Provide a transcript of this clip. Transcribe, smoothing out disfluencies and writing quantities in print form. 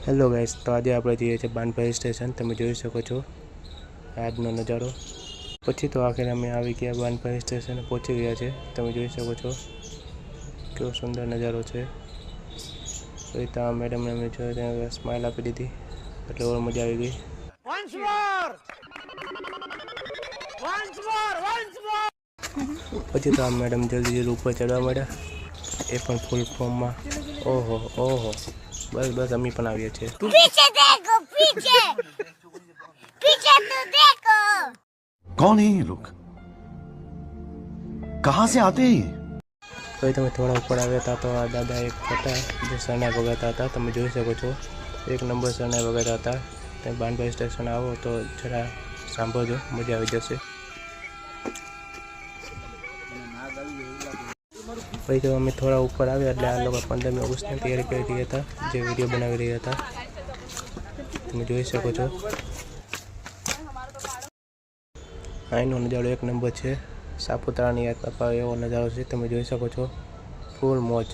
Hello guys, તો આજે આપણે જઈએ છીએ બાનભાઈ સ્ટેશન. તમે જોઈ શકો છો આજનો નજારો. પછી તો આખરે અમે આવી ગયા બાનભાઈ સ્ટેશન, પહોંચી ગયા છે. તમે જોઈ શકો છો કેવો સુંદર નજારો છે. તો ત્યાં મેડમને અમે જોઈને સ્માઇલ આપી દીધી એટલે ઓર મજા આવી ગઈ. પછી તો આ મેડમ જલ્દી ઉપર ચડવા માંડ્યા, એ પણ ફૂલ ફોર્મમાં. ઓહો ઓહો, બસ બસ અમે પણ આવીએ છીએ. पीछे देखो पीछे पीछे तो देखो कौन है ये लोग कहां से आते हैं તો તમે થોડા ઉપર આવ્યા હતા તો આ દાદા એક હતા જે શરણાઈ વગાડતા હતા. તમે જોઈ શકો છો 1 નંબર શરણાઈ વગાડતા હતા. તમે બાનભાઈ સ્ટેશન આવો તો જરા સાંભળજો, મજા આવી જશે. પછી તો અમે થોડા ઉપર આવ્યા એટલે આ લોકો 15મી ઓગસ્ટની તૈયારી કરી રહ્યા હતા, જે વિડીયો બનાવી રહ્યા હતા. તમે જોઈ શકો છો અહીંનો નજારો 1 નંબર છે. સાપુતારાની યાદ અપાવે એવો નજારો છે. તમે જોઈ શકો છો ફૂલ મોજ.